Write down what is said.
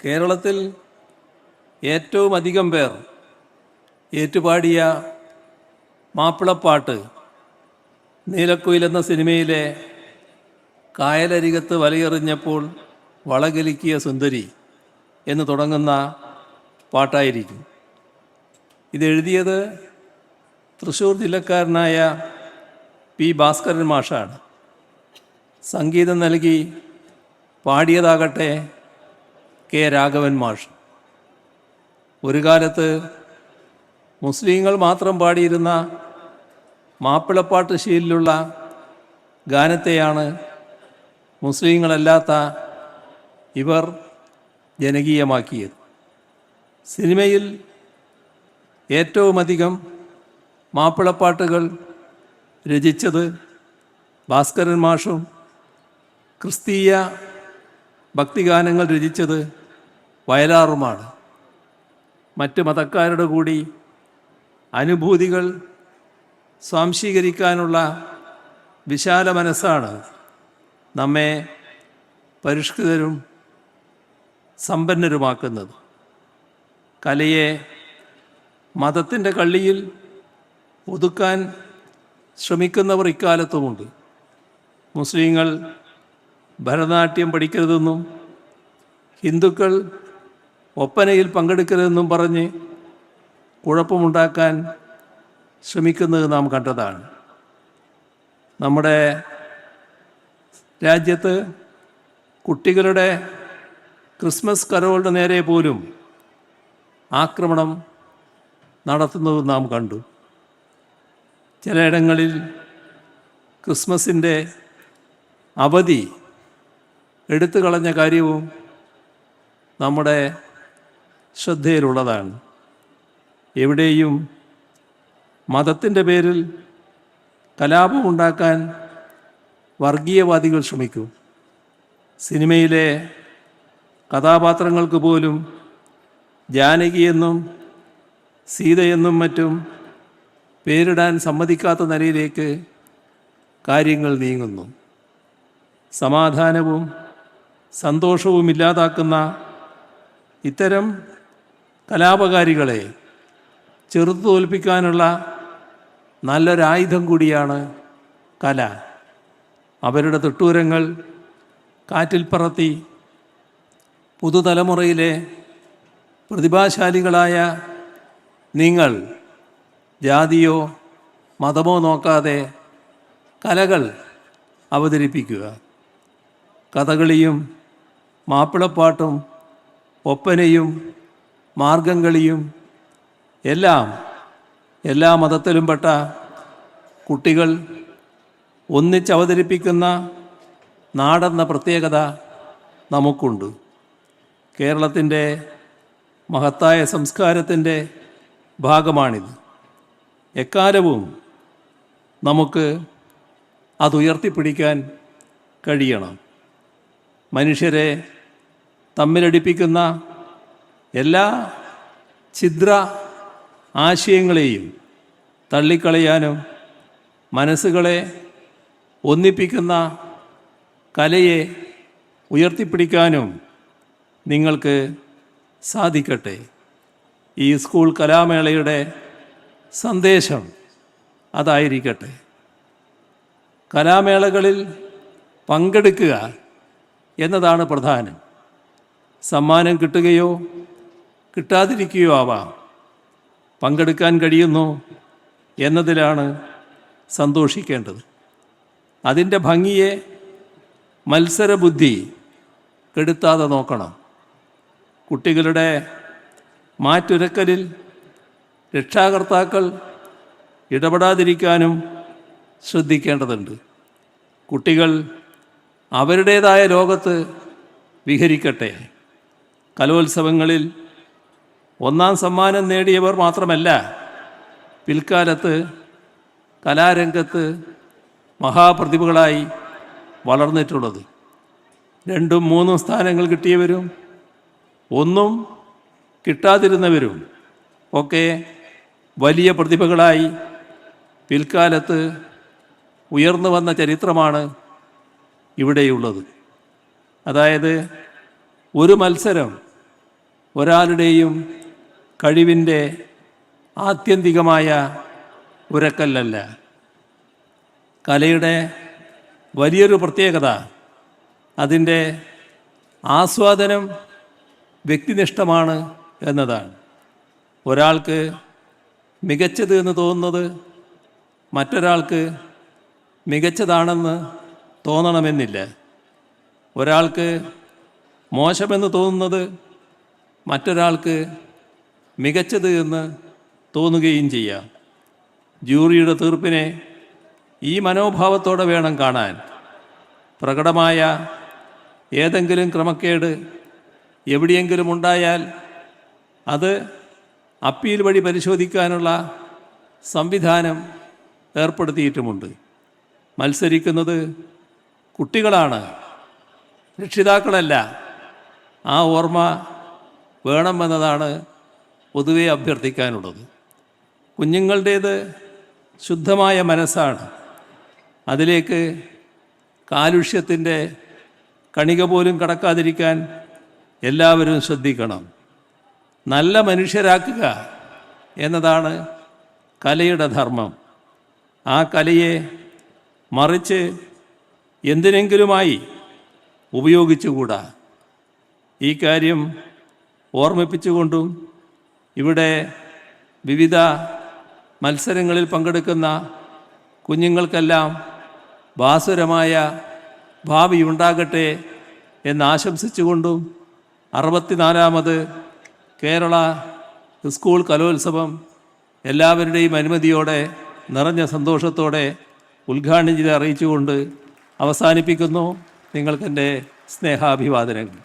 കേരളത്തിൽ ഏറ്റവും അധികം പേർ ഏറ്റുപാടിയ മാപ്പിളപ്പാട്ട് നീലക്കുയിൽ എന്ന സിനിമയിലെ കായലരികത്ത് വലയെറിഞ്ഞപ്പോൾ വളകലിക്കിയ സുന്ദരി എന്ന് തുടങ്ങുന്ന പാട്ടായിരിക്കും. ഇതെഴുതിയത് തൃശ്ശൂർ ജില്ലക്കാരനായ പി ഭാസ്കരൻ മാഷാണ്. സംഗീതം നൽകി പാടിയതാകട്ടെ കെ രാഘവൻ മാഷ്. ഒരു കാലത്ത് മുസ്ലിങ്ങൾ മാത്രം പാടിയിരുന്ന മാപ്പിളപ്പാട്ട് ശീലിലുള്ള ഗാനത്തെയാണ് മുസ്ലിങ്ങളല്ലാത്ത ഇവർ ജനകീയമാക്കിയത്. സിനിമയിൽ ഏറ്റവുമധികം മാപ്പിളപ്പാട്ടുകൾ രചിച്ചത് ഭാസ്കരൻ മാഷും ക്രിസ്തീയ ഭക്തിഗാനങ്ങൾ രചിച്ചത് വയലാറുമാണ്. മറ്റ് മതക്കാരുടെ കൂടി അനുഭൂതികൾ സ്വാംശീകരിക്കാനുള്ള വിശാല മനസ്സാണ് നമ്മെ പരിഷ്കൃതരും സമ്പന്നരുമാക്കുന്നത്. കലയെ മതത്തിൻ്റെ കള്ളിയിൽ ഒതുക്കാൻ ശ്രമിക്കുന്നവർ ഇക്കാലത്തുമുണ്ട്. മുസ്ലിങ്ങൾ ഭരതനാട്യം പഠിക്കരുതെന്നും ഹിന്ദുക്കൾ ഒപ്പനയിൽ പങ്കെടുക്കരുതെന്നും പറഞ്ഞ് കുഴപ്പമുണ്ടാക്കാൻ ശ്രമിക്കുന്നത് നാം കണ്ടതാണ്. നമ്മുടെ രാജ്യത്ത് കുട്ടികളുടെ ക്രിസ്മസ് കരോളുടെ നേരെ പോലും ആക്രമണം നടത്തുന്നത് നാം കണ്ടു. ചിലയിടങ്ങളിൽ ക്രിസ്മസിൻ്റെ അവധി എടുത്തു കളഞ്ഞ കാര്യവും നമ്മുടെ ശ്രദ്ധയിലുള്ളതാണ്. എവിടെയും മതത്തിൻ്റെ പേരിൽ കലാപമുണ്ടാക്കാൻ വർഗീയവാദികൾ ശ്രമിക്കും. സിനിമയിലെ കഥാപാത്രങ്ങൾക്ക് പോലും ജാനകിയെന്നും സീതയെന്നും മറ്റും പേരിടാൻ സമ്മതിക്കാത്ത നിലയിലേക്ക് കാര്യങ്ങൾ നീങ്ങുന്നു. സമാധാനവും സന്തോഷവും ഇല്ലാതാക്കുന്ന ഇത്തരം കലാപകാരികളെ ചെറുത്തു തോൽപ്പിക്കാനുള്ള നല്ലൊരായുധം കൂടിയാണ് കല. അവരുടെ തിട്ടൂരങ്ങൾ കാറ്റിൽ പറത്തി പുതുതലമുറയിലെ പ്രതിഭാശാലികളായ നിങ്ങൾ ജാതിയോ മതമോ നോക്കാതെ കലകൾ അവതരിപ്പിക്കുക. കഥകളിയും മാപ്പിളപ്പാട്ടും ഒപ്പനയും മാർഗംകളിയും എല്ലാ മതത്തിലും പെട്ട കുട്ടികൾ ഒന്നിച്ചവതരിപ്പിക്കുന്ന നാടെന്ന പ്രത്യേകത നമുക്കുണ്ട്. കേരളത്തിൻ്റെ മഹത്തായ സംസ്കാരത്തിൻ്റെ ഭാഗമാണിത്. എക്കാലവും നമുക്ക് അതുയർത്തിപ്പിടിക്കാൻ കഴിയണം. മനുഷ്യരെ തമ്മിലടിപ്പിക്കുന്ന എല്ലാ ഛിദ്ര ആശയങ്ങളെയും തള്ളിക്കളയാനും മനസ്സുകളെ ഒന്നിപ്പിക്കുന്ന കലയെ ഉയർത്തിപ്പിടിക്കാനും നിങ്ങൾക്ക് സാധിക്കട്ടെ. ഈ സ്കൂൾ കലാമേളയുടെ സന്ദേശം അതായിരിക്കട്ടെ. കലാമേളകളിൽ പങ്കെടുക്കുക എന്നതാണ് പ്രധാനം. സമ്മാനം കിട്ടുകയോ കിട്ടാതിരിക്കുകയോ ആവാം. പങ്കെടുക്കാൻ കഴിയുന്നു എന്നതിലാണ് സന്തോഷിക്കേണ്ടത്. അതിൻ്റെ ഭംഗിയെ മത്സരബുദ്ധി കെടുത്താതെ നോക്കണം. കുട്ടികളുടെ മാറ്റുരക്കലിൽ രക്ഷാകർത്താക്കൾ ഇടപെടാതിരിക്കാനും ശ്രദ്ധിക്കേണ്ടതുണ്ട്. കുട്ടികൾ അവരുടേതായ ലോകത്ത് വിഹരിക്കട്ടെ. കലോത്സവങ്ങളിൽ ഒന്നാം സമ്മാനം നേടിയവർ മാത്രമല്ല പിൽക്കാലത്ത് കലാരംഗത്ത് മഹാപ്രതിഭകളായി വളർന്നിട്ടുള്ളത്. 2ഉം 3ഉം സ്ഥാനങ്ങൾ കിട്ടിയവരും ഒന്നും കിട്ടാതിരുന്നവരും ഒക്കെ വലിയ പ്രതിഭകളായി പിൽക്കാലത്ത് ഉയർന്നു വന്ന ചരിത്രമാണ് ഇവിടെയുള്ളത്. അതായത് ഒരു മത്സരം ഒരാളുടെയും കഴിവിൻ്റെ ആത്യന്തികമായ ഉരക്കല്ലല്ല. കലയുടെ വലിയൊരു പ്രത്യേകത അതിൻ്റെ ആസ്വാദനം വ്യക്തിനിഷ്ഠമാണ് എന്നതാണ്. ഒരാൾക്ക് മികച്ചത് എന്ന് തോന്നുന്നത് മറ്റൊരാൾക്ക് മികച്ചതാണെന്ന് തോന്നണമെന്നില്ല. ഒരാൾക്ക് മോശമെന്ന് തോന്നുന്നത് മറ്റൊരാൾക്ക് മികച്ചത് എന്ന് തോന്നുകയും ചെയ്യാം. ജൂറിയുടെ തീർപ്പിനെ ഈ മനോഭാവത്തോടെ വേണം കാണാൻ. പ്രകടമായ ഏതെങ്കിലും ക്രമക്കേട് എവിടെയെങ്കിലും ഉണ്ടായാൽ അത് അപ്പീൽ വഴി പരിശോധിക്കാനുള്ള സംവിധാനം ഏർപ്പെടുത്തിയിട്ടുമുണ്ട്. മത്സരിക്കുന്നത് കുട്ടികളാണ്, രക്ഷിതാക്കളല്ല. ആ ഓർമ്മ വേണമെന്നതാണ് പൊതുവെ അഭ്യർത്ഥിക്കാനുള്ളത്. കുഞ്ഞുങ്ങളുടേത് ശുദ്ധമായ മനസ്സാണ്. അതിലേക്ക് കാലുഷ്യത്തിൻ്റെ കണിക പോലും കടക്കാതിരിക്കാൻ എല്ലാവരും ശ്രദ്ധിക്കണം. നല്ല മനുഷ്യരാക്കുക എന്നതാണ് കലയുടെ ധർമ്മം. ആ കലയെ മറിച്ച് എന്തിനെങ്കിലുമായി ഉപയോഗിച്ചുകൂടാ. ഈ കാര്യം ഓർമ്മിപ്പിച്ചുകൊണ്ടും ഇവിടെ വിവിധ മത്സരങ്ങളിൽ പങ്കെടുക്കുന്ന കുഞ്ഞുങ്ങൾക്കെല്ലാം ഭാസുരമായ ഭാവി ഉണ്ടാകട്ടെ എന്നാശംസിച്ചുകൊണ്ടും 64ാമത് കേരള സ്കൂൾ കലോത്സവം എല്ലാവരുടെയും അനുമതിയോടെ നിറഞ്ഞ സന്തോഷത്തോടെ ഉദ്ഘാടനം ചെയ്ത് അറിയിച്ചുകൊണ്ട് അവസാനിപ്പിക്കുന്നു. നിങ്ങൾക്കെൻ്റെ സ്നേഹാഭിവാദനങ്ങൾ.